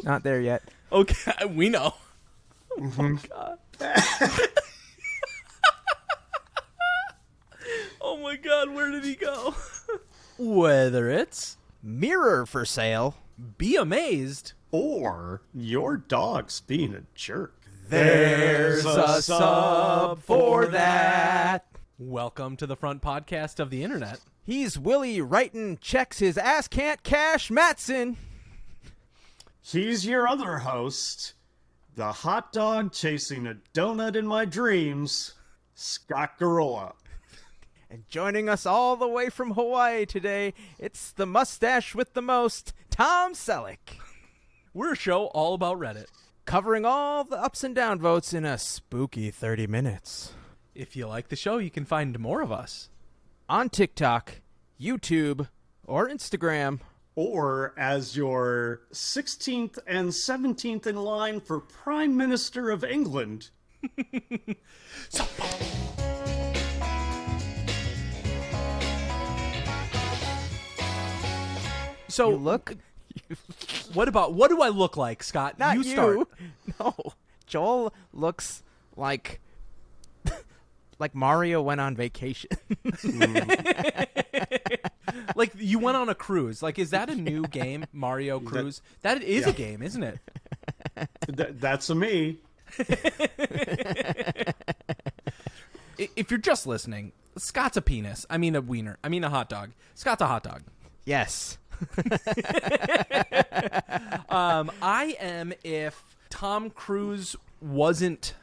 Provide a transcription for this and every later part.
Not there yet. Okay, we know. Mm-hmm. Oh, God. Oh, my God, where did he go? Whether it's Mirror for sale. be amazed. Or your dog's being a jerk. There's a sub for that. Welcome to the front podcast of the internet. He's Willy writing checks his ass can't cash Mattson. He's your other host, the hot dog chasing a donut in my dreams, Scott Gurrola. And joining us all the way from Hawaii today, it's the mustache with the most, Tom Selleck. We're a show all about Reddit. Covering all the ups and down votes in a spooky 30 minutes. If you like the show, you can find more of us On TikTok, YouTube, or Instagram. Or as your 16th and 17th in line for Prime Minister of England. So You look... what do I look like, Scott? Not you start. No. Joel looks like... like Mario went on vacation. Like you went on a cruise. Like, is that a new game, Mario Cruise? That is a game, isn't it? That's a me. If you're just listening, Scott's a penis. I mean a wiener. I mean a hot dog. Scott's a hot dog. Yes. I am if Tom Cruise wasn't,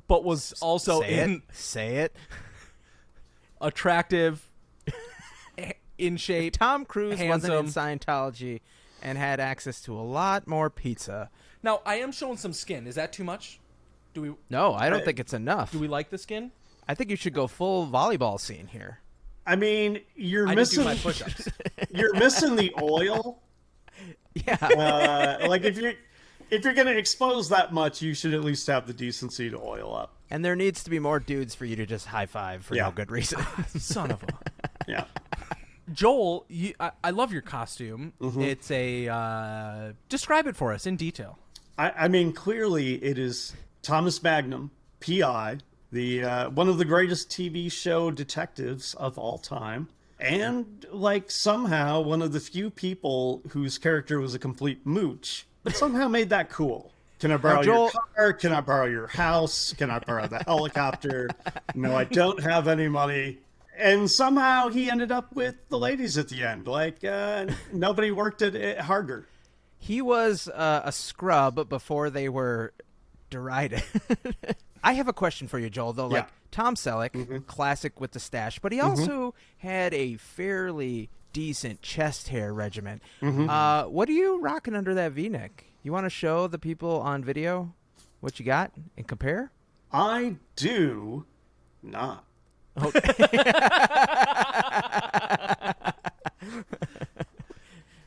but was also Say it. attractive, in shape. Tom Cruise handsome. wasn't in Scientology and had access to a lot more pizza. Now, I am showing some skin. Is that too much? No, I don't think it's enough. Do we like the skin? I think you should go full volleyball scene here. I mean, you're I missing didn't do my push-ups. you're missing the oil. Yeah. Like if you're gonna expose that much, you should at least have the decency to oil up. And there needs to be more dudes for you to just high five for no good reason. Son of a... Yeah. Joel, I love your costume. Mm-hmm. It's a... describe it for us in detail. I mean, clearly it is Thomas Magnum, P.I., the one of the greatest TV show detectives of all time, and like somehow one of the few people whose character was a complete mooch, but somehow made that cool. Can I borrow your car? Can I borrow your house? Can I borrow the helicopter? No, I don't have any money. And somehow he ended up with the ladies at the end. Like nobody worked it harder. He was a scrub before they were derided. I have a question for you, Joel, though. Like, Tom Selleck, classic with the stash, but he also had a fairly decent chest hair regimen. What are you rocking under that V-neck? You want to show the people on video what you got and compare? I do not. Okay.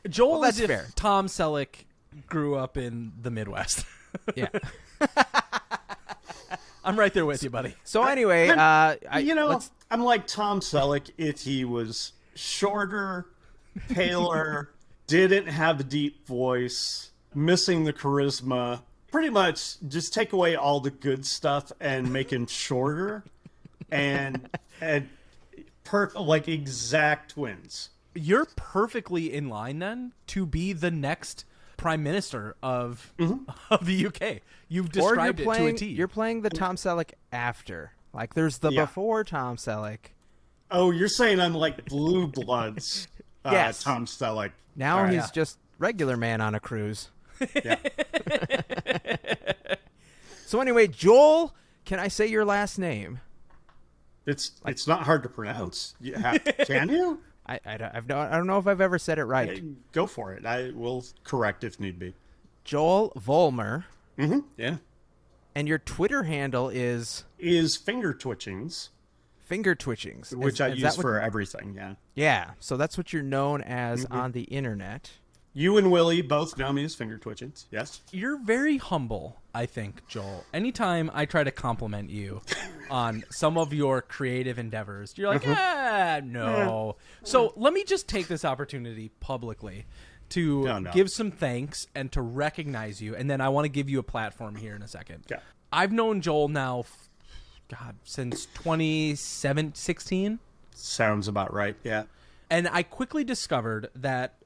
Joel that's is if fair. Tom Selleck grew up in the Midwest. Yeah. I'm right there with you, buddy. So anyway, I'm like Tom Selleck if he was shorter, paler, didn't have a deep voice, missing the charisma. Pretty much just take away all the good stuff and make him shorter and like exact twins. You're perfectly in line then to be the next prime minister of the UK. You've described it to a T. You're playing the Tom Selleck after. Like, there's the before Tom Selleck. Oh, you're saying I'm like Blue Bloods Yes. Tom Selleck. Now Right. he's just regular man on a cruise. Yeah. So anyway, Joel, can I say your last name? It's not hard to pronounce. Can you? I don't know if I've ever said it right. Go for it. I will correct if need be. Joel Vollmer. Yeah. And your Twitter handle is Finger Twitchings, Finger Twitchings, which I use for everything. Yeah. Yeah, so that's what you're known as on the internet. You and Willy both know me as Finger Twitchings. Yes. You're very humble, I think, Joel. Anytime I try to compliment you on some of your creative endeavors, you're like, no. So let me just take this opportunity publicly to give some thanks and to recognize you, and then I want to give you a platform here in a second. Yeah. I've known Joel now, since 2016. Sounds about right, yeah. And I quickly discovered that,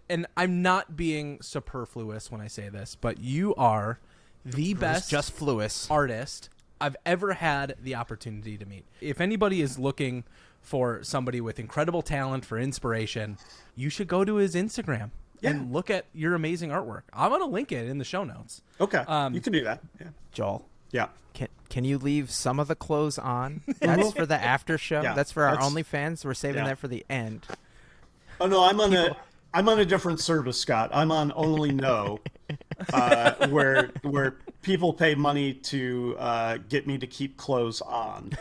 and I'm not being superfluous when I say this, but you are the best just fluous artist I've ever had the opportunity to meet. If anybody is looking for somebody with incredible talent for inspiration, you should go to his Instagram and look at your amazing artwork. I'm going to link it in the show notes. Okay, you can do that. Yeah. Joel. Yeah. Can you leave some of the clothes on? That's for the after show. Yeah, that's for our OnlyFans. We're saving that for the end. Oh no, I'm on a different service, Scott. I'm on Only Know, where people pay money to get me to keep clothes on.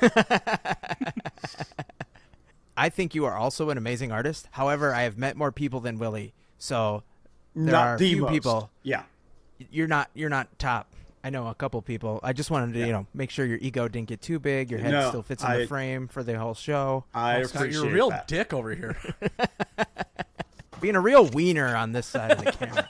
I think you are also an amazing artist. However, I have met more people than Willy, so there are a few people. Yeah, you're not top. I know a couple people. I just wanted to, make sure your ego didn't get too big. Your head still fits in the frame for the whole show. I Scott, appreciate you're a real that. dick over here. Being a real wiener on this side of the camera.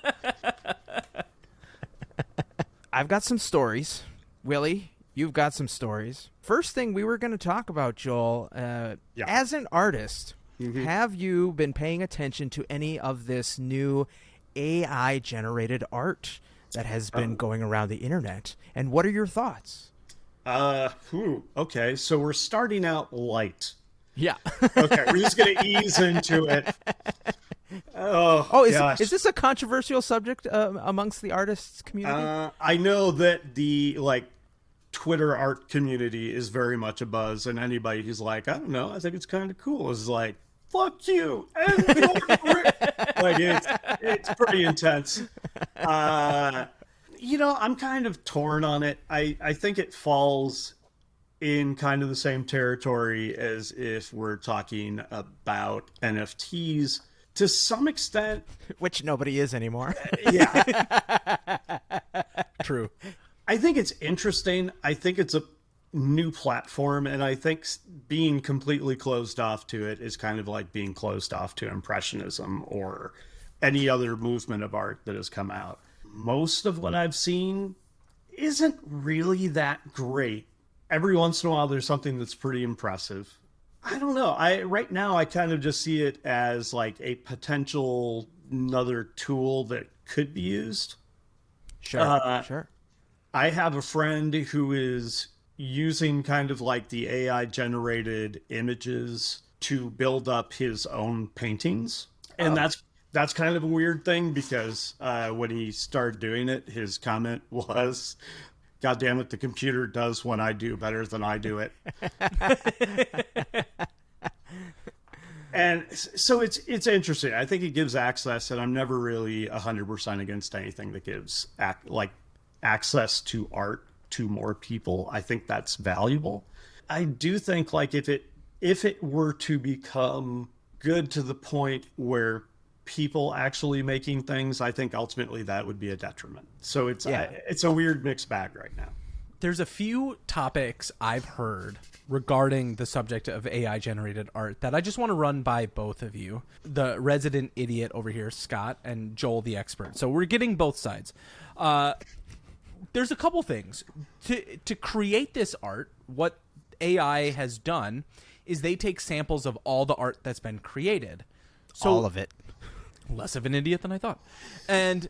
I've got some stories. Willy, you've got some stories. First thing we were going to talk about, Joel, as an artist, have you been paying attention to any of this new AI-generated art that has been going around the internet? And what are your thoughts? Okay, so we're starting out light. Yeah. Okay, we're just going to ease into it. Oh, is this a controversial subject amongst the artists community? I know that the Twitter art community is very much a buzz, and anybody who's like, I don't know, I think it's kind of cool, is like, fuck you. It's pretty intense. I'm kind of torn on it. I think it falls in kind of the same territory as if we're talking about NFTs to some extent. Which nobody is anymore. Yeah. True. I think it's interesting. I think it's a new platform, and I think being completely closed off to it is kind of like being closed off to Impressionism or any other movement of art that has come out. Most of what I've seen isn't really that great. Every once in a while there's something that's pretty impressive. I don't know. Right now I kind of just see it as like a potential another tool that could be used. Sure. I have a friend who is using kind of like the AI generated images to build up his own paintings. And that's kind of a weird thing because when he started doing it, his comment was, God damn it, the computer does what I do better than I do it. And so it's interesting. I think it gives access, and I'm never really 100% against anything that gives access to art to more people. I think that's valuable. I do think if it were to become good to the point where people actually making things, I think ultimately that would be a detriment. So it's a weird mixed bag right now. There's a few topics I've heard regarding the subject of AI generated art that I just want to run by both of you, the resident idiot over here, Scott, and Joel, the expert. So we're getting both sides. There's a couple things to create this art. What AI has done is they take samples of all the art that's been created. So all of it. Less of an idiot than I thought. And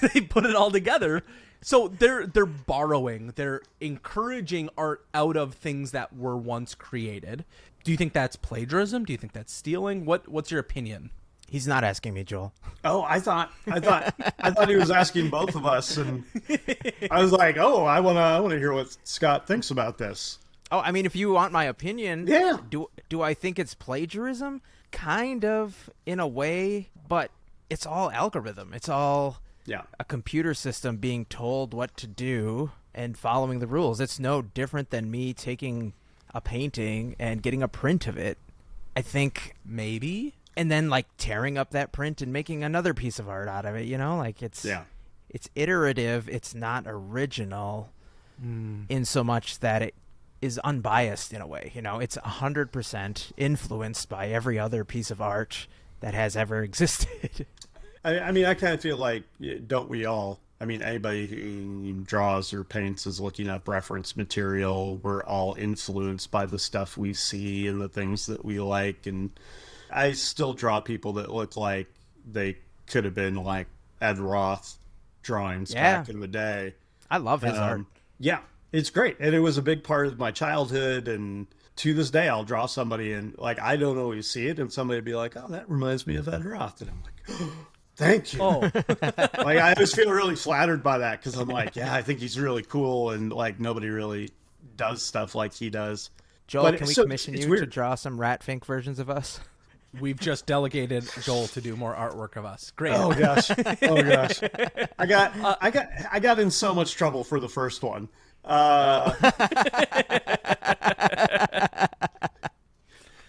they put it all together. So they're borrowing, they're encouraging art out of things that were once created. Do you think that's plagiarism? Do you think that's stealing? What's your opinion? He's not asking me, Joel. Oh, I thought he was asking both of us, and I was like, oh, I want to hear what Scott thinks about this. Oh, I mean, if you want my opinion, yeah. Do I think it's plagiarism? Kind of, in a way, but it's all algorithm. It's all a computer system being told what to do and following the rules. It's no different than me taking a painting and getting a print of it, I think. Maybe. And then, tearing up that print and making another piece of art out of it, it's iterative. It's not original in so much that it is unbiased in a way. It's 100% influenced by every other piece of art that has ever existed. I mean, I kind of feel like, don't we all? I mean, anybody who draws or paints is looking up reference material. We're all influenced by the stuff we see and the things that we like. And I still draw people that look like they could have been like Ed Roth drawings back in the day. I love his art. Yeah, it's great. And it was a big part of my childhood. And to this day, I'll draw somebody and like, I don't always see it. And somebody will be like, oh, that reminds me of Ed Roth. And I'm like, oh, thank you. Oh. Like, I always feel really flattered by that because I'm like, yeah, I think he's really cool. And like, nobody really does stuff like he does. Joel, can we commission you to draw some Ratfink versions of us? We've just delegated Joel to do more artwork of us. Great. Oh gosh. Oh gosh. I got in so much trouble for the first one.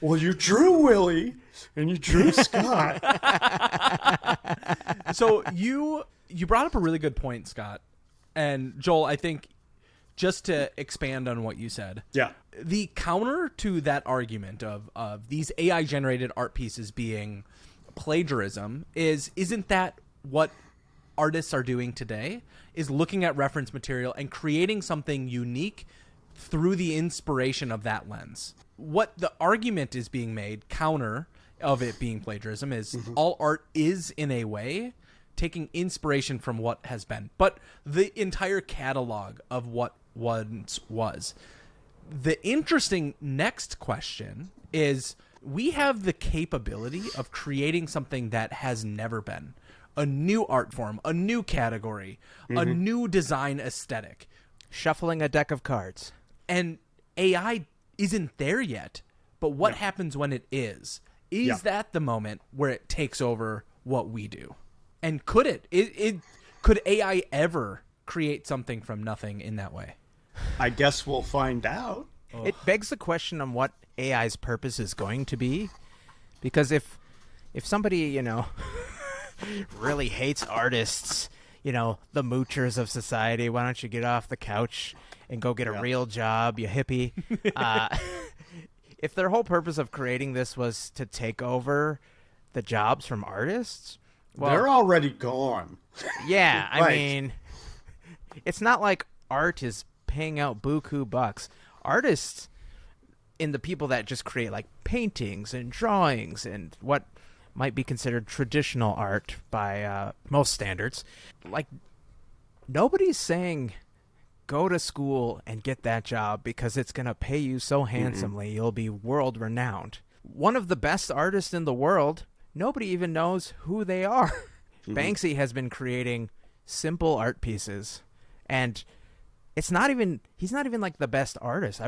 Well, you drew Willy and you drew Scott. So you brought up a really good point, Scott. And Joel, I think just to expand on what you said. Yeah. The counter to that argument of these AI generated art pieces being plagiarism isn't that what artists are doing today? Is looking at reference material and creating something unique through the inspiration of that lens. What the argument is being made counter of it being plagiarism is all art is in a way taking inspiration from what has been, but the entire catalog of what once was. The interesting next question is we have the capability of creating something that has never been. A new art form, a new category, a new design aesthetic. Shuffling a deck of cards. And AI isn't there yet, but what happens when it is? Is that the moment where it takes over what we do? And could it could AI ever create something from nothing in that way? I guess we'll find out. It begs the question on what AI's purpose is going to be, because if somebody, really hates artists, the moochers of society, why don't you get off the couch and go get a real job, you hippie? If their whole purpose of creating this was to take over the jobs from artists, well, they're already gone. Yeah, I mean, it's not like art is paying out buku bucks. Artists and the people that just create like paintings and drawings and what might be considered traditional art by most standards, like nobody's saying go to school and get that job because it's going to pay you so handsomely you'll be world renowned. One of the best artists in the world, nobody even knows who they are. Banksy has been creating simple art pieces, and he's not even like the best artist.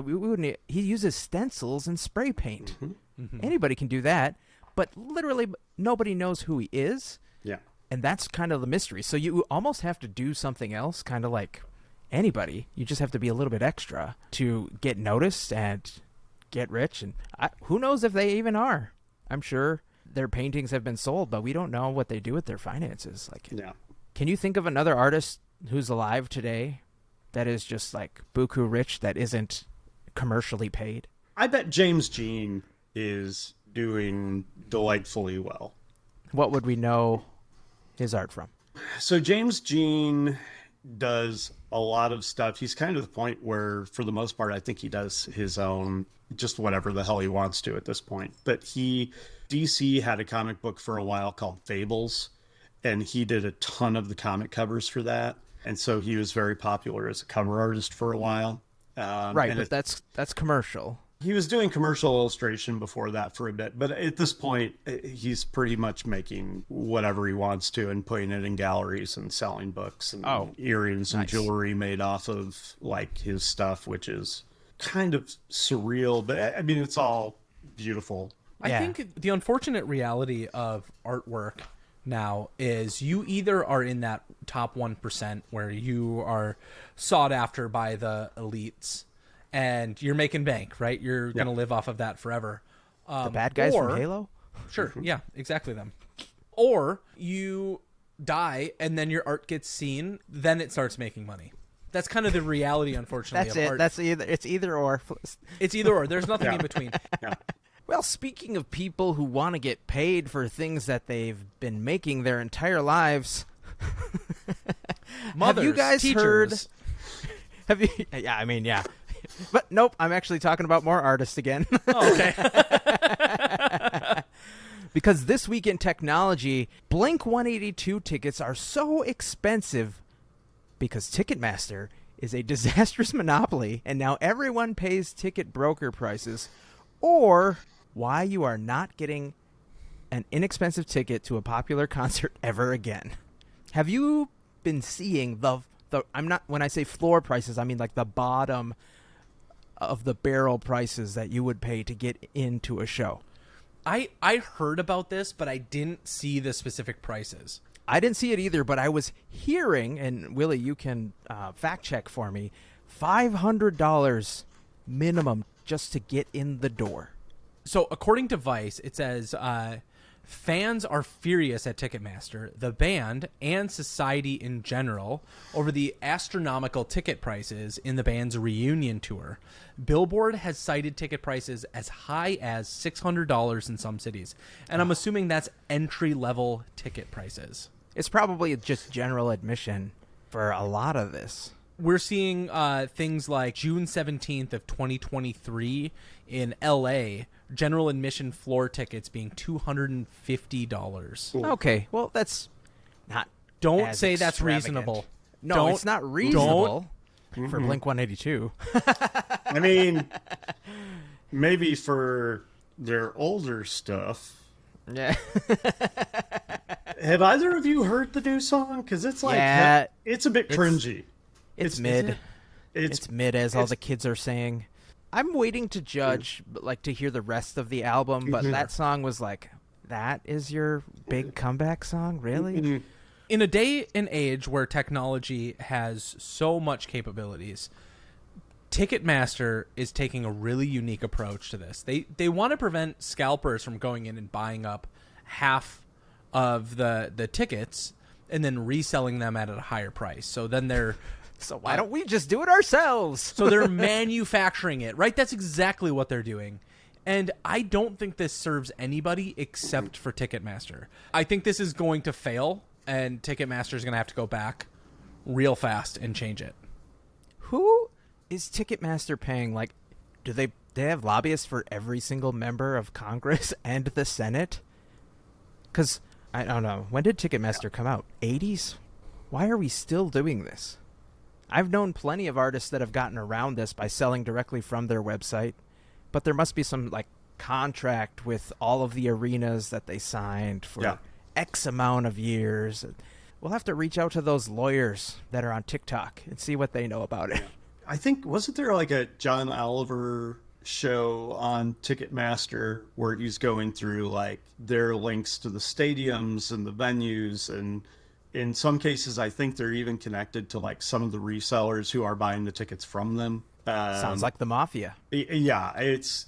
He uses stencils and spray paint. Anybody can do that, but literally nobody knows who he is. Yeah. And that's kind of the mystery. So you almost have to do something else, kind of like anybody. You just have to be a little bit extra to get noticed and get rich. And who knows if they even are. I'm sure their paintings have been sold, but we don't know what they do with their finances. Can you think of another artist who's alive today that is just like buku rich that isn't commercially paid? I bet James Jean is doing delightfully well. What would we know his art from? So James Jean does a lot of stuff. He's kind of the point where, for the most part, I think he does his own, just whatever the hell he wants to at this point. But DC had a comic book for a while called Fables, and he did a ton of the comic covers for that. And so he was very popular as a cover artist for a while. Right, but that's commercial. He was doing commercial illustration before that for a bit, but at this point, he's pretty much making whatever he wants to and putting it in galleries and selling books and earrings and jewelry made off of like his stuff, which is kind of surreal, but I mean, it's all beautiful. I think the unfortunate reality of artwork now is you either are in that top 1% where you are sought after by the elites and you're making bank, right? You're going to live off of that forever. The bad guys from Halo? Sure. Yeah, exactly them. Or you die and then your art gets seen, then it starts making money. That's kind of the reality, unfortunately, That's of it. art. It's either or. It's either or. There's nothing in between. Well, speaking of people who want to get paid for things that they've been making their entire lives, Mothers, have you guys teachers. heard? Have you? Yeah, I mean, yeah. But nope, I'm actually talking about more artists again. Oh, okay. Because this week in technology, Blink 182 tickets are so expensive because Ticketmaster is a disastrous monopoly, and now everyone pays ticket broker prices, or why you are not getting an inexpensive ticket to a popular concert ever again. Have you been seeing the I'm not, when I say floor prices, I mean like the bottom of the barrel prices that you would pay to get into a show? I heard about this, but I didn't see the specific prices. I didn't see it either, but I was hearing, and Willie, you can fact check for me, $500 minimum just to get in the door. So according to Vice, it says fans are furious at Ticketmaster, the band, and society in general over the astronomical ticket prices in the band's reunion tour. Billboard has cited ticket prices as high as $600 in some cities, and I'm assuming that's entry-level ticket prices. It's probably just general admission for a lot of this. We're seeing things like June 17th of 2023 in LA, general admission floor tickets being $250. Okay, well, that's not Don't as say that's extravagant. reasonable. No, Don't- it's not reasonable for Blink 182. I mean, maybe for their older stuff. Yeah. Have either of you heard the new song? Because it's like, Yeah, it's a bit cringy. It's mid. It's It's mid, as all the kids are saying. I'm waiting to judge, like to hear the rest of the album, but that song was like, that is your big comeback song? Really? In a day and age where technology has so much capabilities, Ticketmaster is taking a really unique approach to this. They want to prevent scalpers from going in and buying up half of the tickets and then reselling them at a higher price. So then they're So why don't we just do it ourselves? So they're manufacturing it, right? That's exactly what they're doing. And I don't think this serves anybody except for Ticketmaster. I think this is going to fail, and Ticketmaster is going to have to go back real fast and change it. Who is Ticketmaster paying? Like, do they have lobbyists for every single member of Congress and the Senate? Because, I don't know, when did Ticketmaster come out? 80s? Why are we still doing this? I've known plenty of artists that have gotten around this by selling directly from their website, but there must be some like contract with all of the arenas that they signed for X amount of years. We'll have to reach out to those lawyers that are on TikTok and see what they know about it. I think, wasn't there like a John Oliver show on Ticketmaster where he's going through like their links to the stadiums and the venues, and in some cases I think they're even connected to like some of the resellers who are buying the tickets from them. Sounds like the mafia. Yeah, it's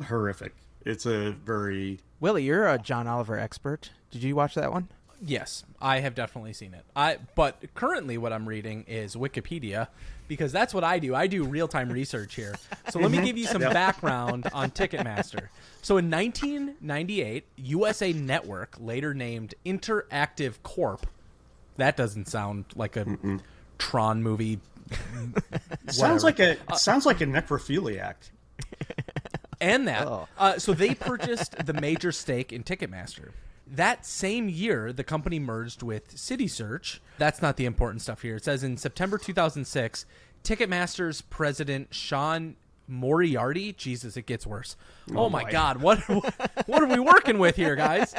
horrific. It's a very... Willie, you're a John Oliver expert. Did you watch that one? Yes, I have definitely seen it. But currently what I'm reading is Wikipedia, because that's what I do. I do real-time research here. So let me give you some background on Ticketmaster. So in 1998, USA Network, later named Interactive Corp. That doesn't sound like a Tron movie. sounds like a necrophiliac. And that. So they purchased the major stake in Ticketmaster. That same year, the company merged with CitySearch. That's not the important stuff here. It says in September 2006, Ticketmaster's president, Sean Moriarty. Jesus, it gets worse. Oh my God. What are we working with here, guys?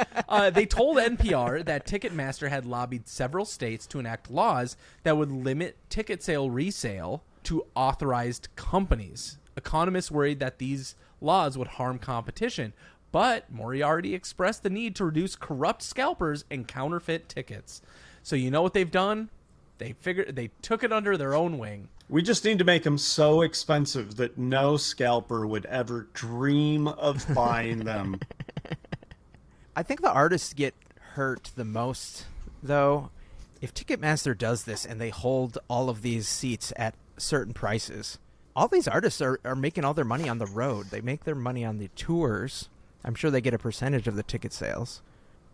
They told NPR that Ticketmaster had lobbied several states to enact laws that would limit ticket sale resale to authorized companies. Economists worried that these laws would harm competition, but Moriarty expressed the need to reduce corrupt scalpers and counterfeit tickets. So you know what they've done? They took it under their own wing. We just need to make them so expensive that no scalper would ever dream of buying them. I think the artists get hurt the most, though. If Ticketmaster does this and they hold all of these seats at certain prices, all these artists are making all their money on the road. They make their money on the tours. I'm sure they get a percentage of the ticket sales.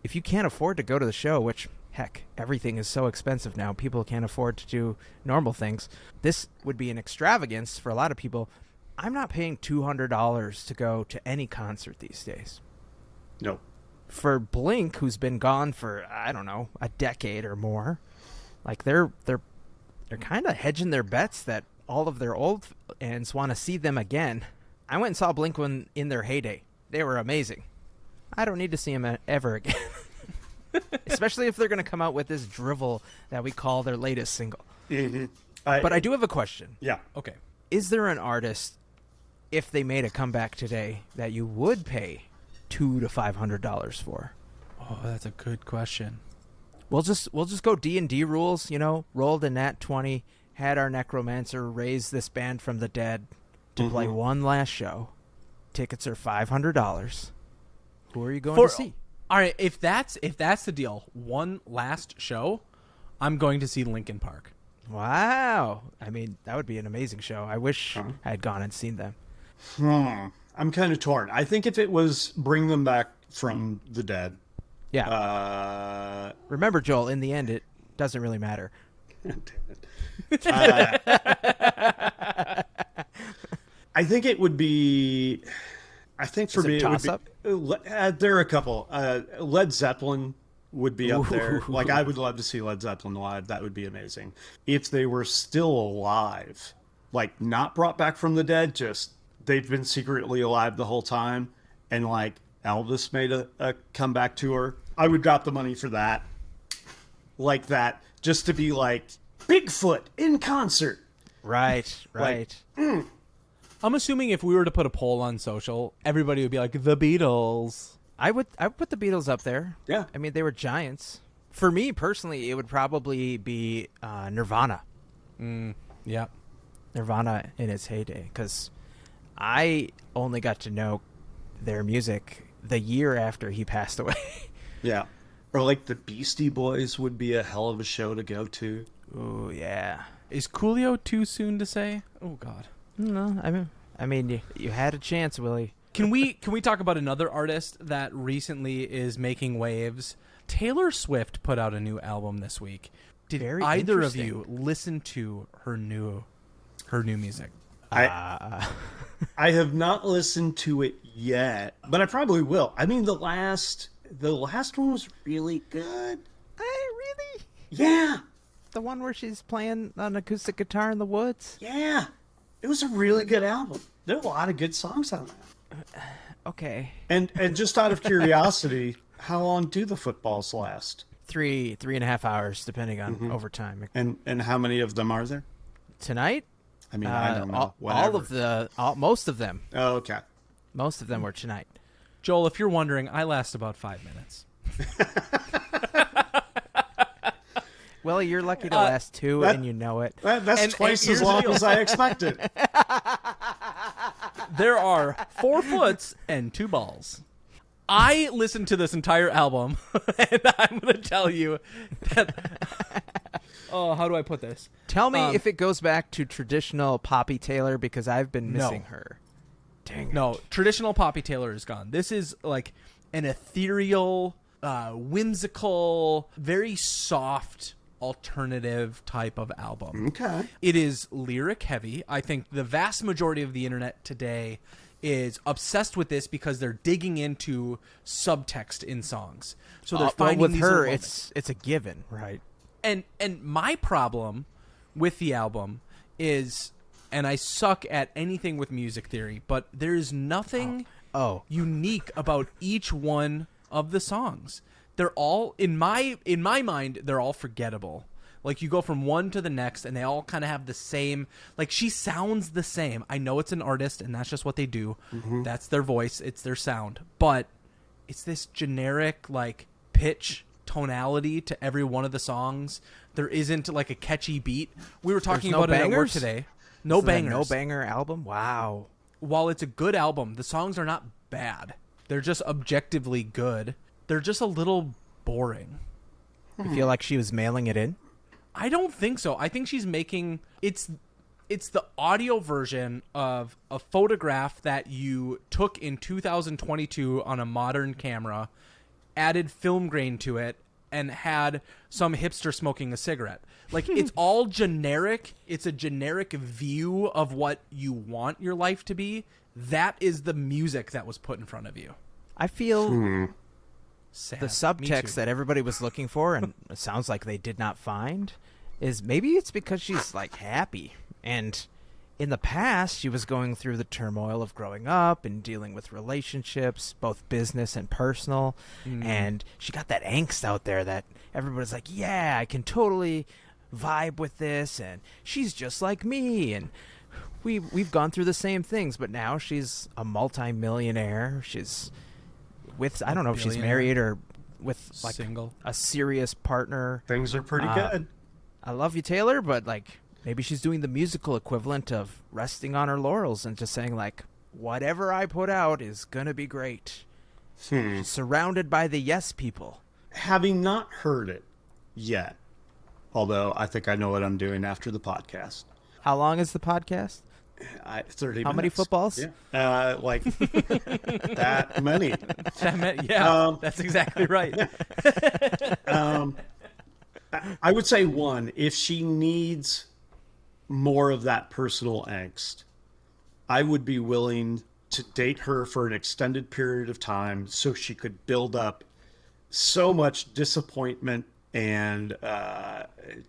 If you can't afford to go to the show, which, heck, everything is so expensive now, people can't afford to do normal things. This would be an extravagance for a lot of people. I'm not paying $200 to go to any concert these days. No. For Blink, who's been gone for, I don't know, a decade or more, like they're kind of hedging their bets that all of their old fans want to see them again. I went and saw Blink when in their heyday. They were amazing. I don't need to see them ever again. Especially if they're going to come out with this drivel that we call their latest single. Mm-hmm. But I do have a question. Yeah. Okay. Is there an artist, if they made a comeback today, that you would pay $200 to $500 for? Oh, that's a good question. We'll just go D&D rules, rolled a nat 20, had our necromancer raise this band from the dead to play one last show. Tickets are $500. Who are you going to see? All right, if that's the deal, one last show, I'm going to see Linkin Park. Wow. I mean, that would be an amazing show. I wish I had gone and seen them. I'm kind of torn. I think if it was bring them back from the dead. Yeah. Remember, Joel, in the end, it doesn't really matter. Damn it. I think it would be... I think for me, it would be, there are a couple. Led Zeppelin would be up there. Like, I would love to see Led Zeppelin live. That would be amazing. If they were still alive, like not brought back from the dead, just they've been secretly alive the whole time, and like Elvis made a comeback tour, I would drop the money for that. Like that, just to be like Bigfoot in concert. Right. Like, I'm assuming if we were to put a poll on social, everybody would be like, the Beatles. I would put the Beatles up there. Yeah. I mean, they were giants. For me, personally, it would probably be Nirvana. Yeah. Nirvana in its heyday. Because I only got to know their music the year after he passed away. Yeah. Or like the Beastie Boys would be a hell of a show to go to. Ooh, yeah. Is Coolio too soon to say? Oh, God. No, I mean, you had a chance, Willie. Can we talk about another artist that recently is making waves? Taylor Swift put out a new album this week. Did either of you listen to her new music? I have not listened to it yet, but I probably will. I mean, the last one was really good. Really? Yeah. The one where she's playing an acoustic guitar in the woods? Yeah. It was a really good album. There are a lot of good songs on that. Okay. And just out of curiosity, how long do the footballs last? 3.5 hours, depending on overtime. And how many of them are there? Tonight? I mean, I don't know. Most of them. Oh, okay. Most of them were tonight. Joel, if you're wondering, I last about 5 minutes. Well, you're lucky to last 2, and you know it. That's twice as long as I expected. There are 4 foots and 2 balls. I listened to this entire album, and I'm going to tell you that... Oh, how do I put this? Tell me if it goes back to traditional Poppy Taylor, because I've been missing her. Dang it. No, traditional Poppy Taylor is gone. This is like an ethereal, whimsical, very soft... alternative type of album. Okay. It is lyric heavy. I think the vast majority of the internet today is obsessed with this because they're digging into subtext in songs. So they're finding with these her, little it's a given, right? And my problem with the album is, and I suck at anything with music theory, but there's nothing unique about each one of the songs. They're all in my mind, they're all forgettable. Like, you go from one to the next and they all kind of have the same, like, she sounds the same. I know it's an artist and that's just what they do. That's their voice, it's their sound. But it's this generic, like, pitch tonality to every one of the songs. There isn't like a catchy beat. We were talking about it at work today. No bangers. No banger album? Wow. While it's a good album, the songs are not bad. They're just objectively good. They're just a little boring. You feel like she was mailing it in? I don't think so. I think she's making... It's the audio version of a photograph that you took in 2022 on a modern camera, added film grain to it, and had some hipster smoking a cigarette. Like, it's all generic. It's a generic view of what you want your life to be. That is the music that was put in front of you. I feel Sad. the subtext that everybody was looking for, and it sounds like they did not find, is maybe it's because she's like happy. And in the past, she was going through the turmoil of growing up and dealing with relationships, both business and personal. And she got that angst out there that everybody's like, yeah, I can totally vibe with this. And she's just like me. And we've gone through the same things. But now she's a multimillionaire. She's with, I don't know if she's married or with like single, a serious partner. Things are pretty good. I love you, Taylor, but like maybe she's doing the musical equivalent of resting on her laurels and just saying like, whatever I put out is gonna be great. She's surrounded by the yes people. Having not heard it yet, although I think I know what I'm doing after the podcast. How long is the podcast? 30 minutes. How many footballs? Yeah. Like that many. That's exactly right. I would say one, if she needs more of that personal angst, I would be willing to date her for an extended period of time so she could build up so much disappointment and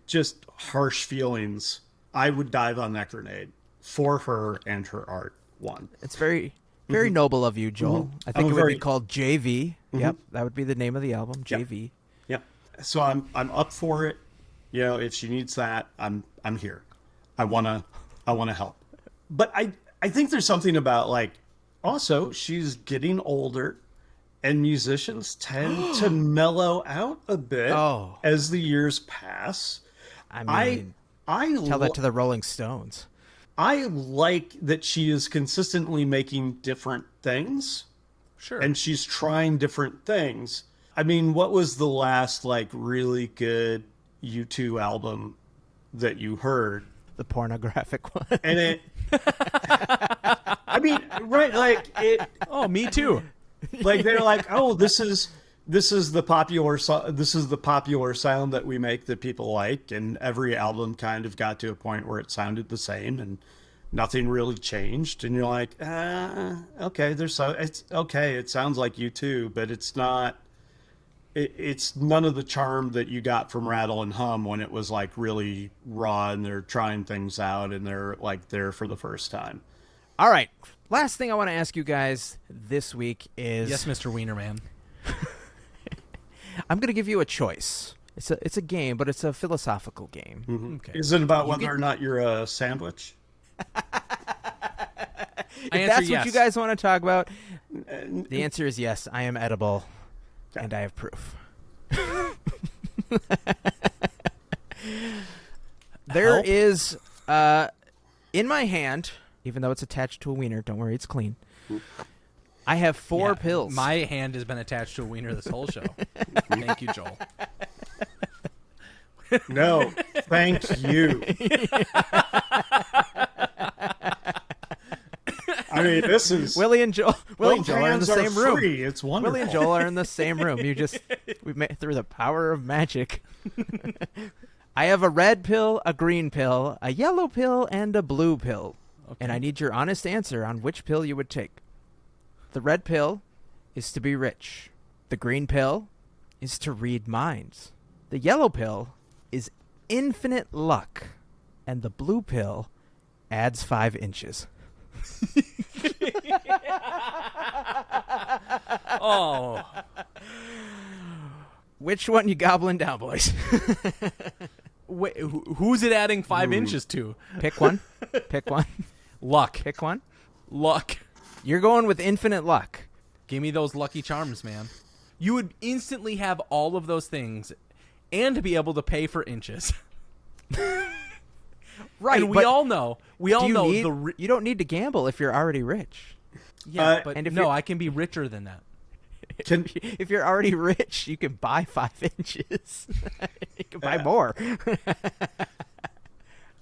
just harsh feelings. I would dive on that grenade for her and her art. One. It's very, very noble of you, Joel. I think it would be called JV. Yep, that would be the name of the album, JV. Yep. So I'm up for it. You know, if she needs that, I'm here. I wanna help. But I think there's something about like, also she's getting older, and musicians tend to mellow out a bit as the years pass. I mean, I tell that to the Rolling Stones. I like that she is consistently making different things. Sure. And she's trying different things. I mean, what was the last like really good U2 album that you heard? The pornographic one. And it I mean, right, like it. Oh, me too. Like they're like, oh, this is the popular sound that we make that people like, and every album kind of got to a point where it sounded the same and nothing really changed, and you're like, okay, it's okay, it sounds like U2, but it's not. It's none of the charm that you got from Rattle and Hum when it was like really raw and they're trying things out and they're like there for the first time. All right. Last thing I want to ask you guys this week is... Yes, Mr. Wienerman. I'm going to give you a choice. It's a game, but it's a philosophical game. Mm-hmm. Okay. Is it about whether or not you're a sandwich? If that's what you guys want to talk about, the answer is yes. I am edible, and I have proof. There is, in my hand, even though it's attached to a wiener, don't worry, it's clean. I have 4 pills. My hand has been attached to a wiener this whole show. Thank you, Joel. No, thank you. I mean, this is Willy and Joel. Willy and Joel are in the same room. Free. It's wonderful. Willy and Joel are in the same room. We made through the power of magic. I have a red pill, a green pill, a yellow pill, and a blue pill. Okay. And I need your honest answer on which pill you would take. The red pill is to be rich. The green pill is to read minds. The yellow pill is infinite luck. And the blue pill adds 5 inches. Oh. Which one you gobbling down, boys? Wait, who's it adding 5 inches to? Pick one. Pick one. Luck. Pick one. Luck. You're going with infinite luck. Give me those lucky charms, man. You would instantly have all of those things and be able to pay for inches. Right. And we all know. You don't need to gamble if you're already rich. Yeah, but and if I can be richer than that. If you're already rich, you can buy 5 inches. You can buy more.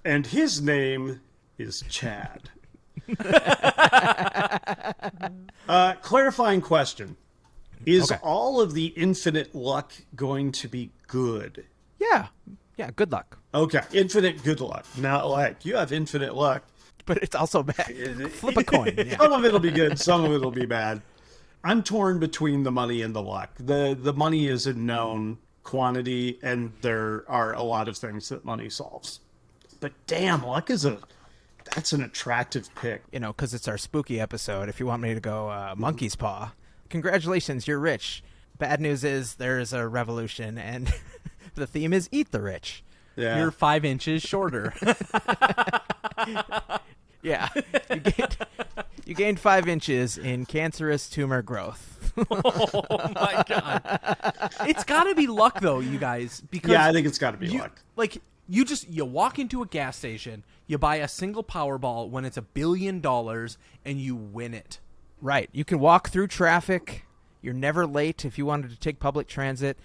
And his name is Chad. Clarifying question. Is all of the infinite luck going to be good? Yeah. Yeah, good luck. Okay, infinite good luck. Now, like, you have infinite luck. But it's also bad. Flip a coin. Yeah. Some of it'll be good, some of it'll be bad. I'm torn between the money and the luck. The money is a known quantity, and there are a lot of things that money solves. But damn, luck is that's an attractive pick. You know, because it's our spooky episode. If you want me to go monkey's paw, congratulations, you're rich. Bad news is there's a revolution, and the theme is eat the rich. Yeah. You're 5 inches shorter. Yeah. You gained 5 inches in cancerous tumor growth. Oh my God. It's got to be luck though, you guys, because Yeah, I think it's got to be luck. Like you walk into a gas station, you buy a single Powerball when it's $1 billion and you win it. Right. You can walk through traffic. You're never late if you wanted to take public transit.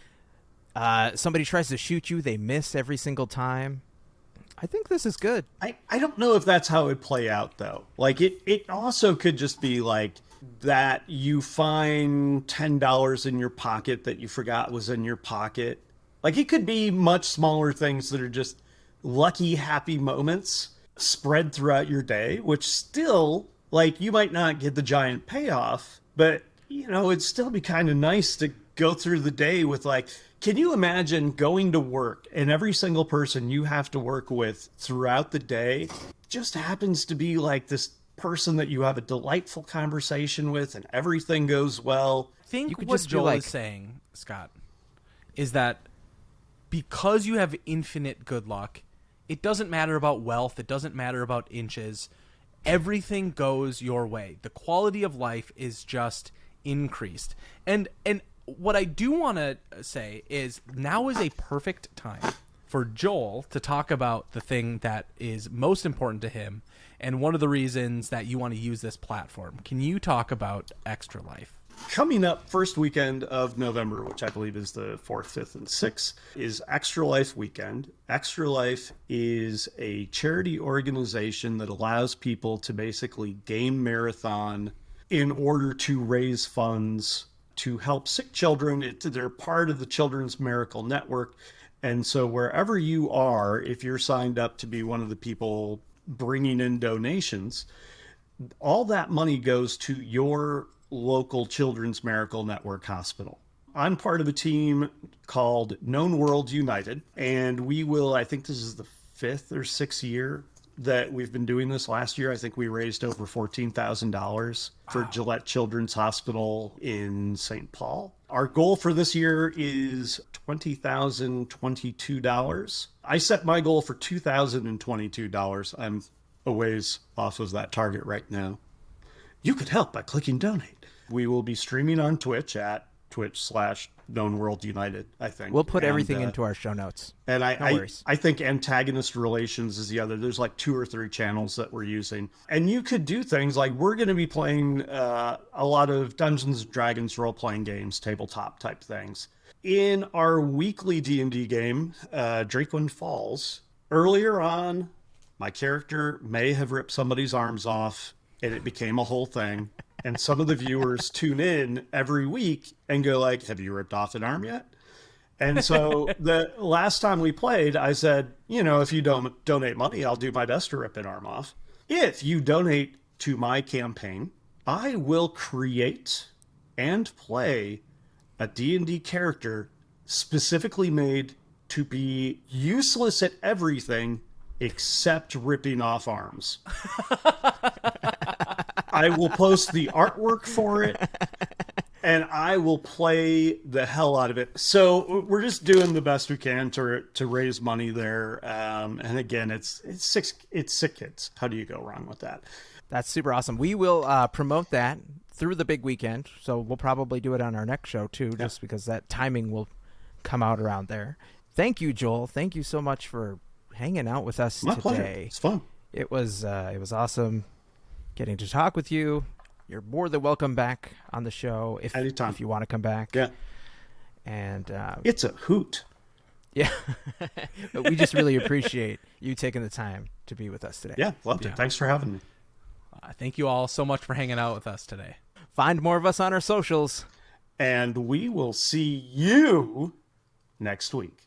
Somebody tries to shoot you, they miss every single time. I think this is good. I don't know if that's how it play out though. Like it also could just be like that you find $10 in your pocket that you forgot was in your pocket. Like it could be much smaller things that are just lucky, happy moments spread throughout your day, which still, like, you might not get the giant payoff, but you know, it'd still be kind of nice to go through the day with, like, can you imagine going to work and every single person you have to work with throughout the day just happens to be like this person that you have a delightful conversation with and everything goes well? I think You could what just be Joel like- is saying, Scott, is that because you have infinite good luck, it doesn't matter about wealth, it doesn't matter about inches. Everything goes your way. The quality of life is just increased. And what I do want to say is now is a perfect time for Joel to talk about the thing that is most important to him and one of the reasons that you want to use this platform. Can you talk about Extra Life? Coming up first weekend of November, which I believe is the 4th, 5th, and 6th, is Extra Life Weekend. Extra Life is a charity organization that allows people to basically game marathon in order to raise funds to help sick children. They're part of the Children's Miracle Network. And so wherever you are, if you're signed up to be one of the people bringing in donations, all that money goes to your local Children's Miracle Network hospital. I'm part of a team called Known World United, and we will, I think this is the 5th or 6th year that we've been doing this. Last year, I think we raised over $14,000 for Gillette Children's Hospital in St. Paul. Our goal for this year is $20,022. I set my goal for $2,022. I'm a ways off of that target right now. You could help by clicking donate. We will be streaming on Twitch at Twitch/Known World United, I think. We'll put everything into our show notes. And No I worries. think Antagonist Relations is the other. There's like 2 or 3 channels that we're using. And you could do things like we're going to be playing a lot of Dungeons & Dragons role-playing games, tabletop type things. In our weekly D&D game, Drakewind Falls, earlier on, my character may have ripped somebody's arms off, and it became a whole thing. And some of the viewers tune in every week and go like, have you ripped off an arm yet? And so the last time we played, I said, you know, if you don't donate money, I'll do my best to rip an arm off. If you donate to my campaign, I will create and play a D&D character specifically made to be useless at everything except ripping off arms. I will post the artwork for it, and I will play the hell out of it. So we're just doing the best we can to raise money there. And again, it's sick kids. How do you go wrong with that? That's super awesome. We will promote that through the big weekend, so we'll probably do it on our next show too, just because that timing will come out around there. Thank you, Joel. Thank you so much for hanging out with us My today. pleasure. It's fun. It was awesome getting to talk with you. You're more than welcome back on the show Anytime. if you want to come back. Yeah. And It's a hoot. Yeah. But we just really appreciate you taking the time to be with us today. Yeah, loved it. Thanks for having me. Thank you all so much for hanging out with us today. Find more of us on our socials. And we will see you next week.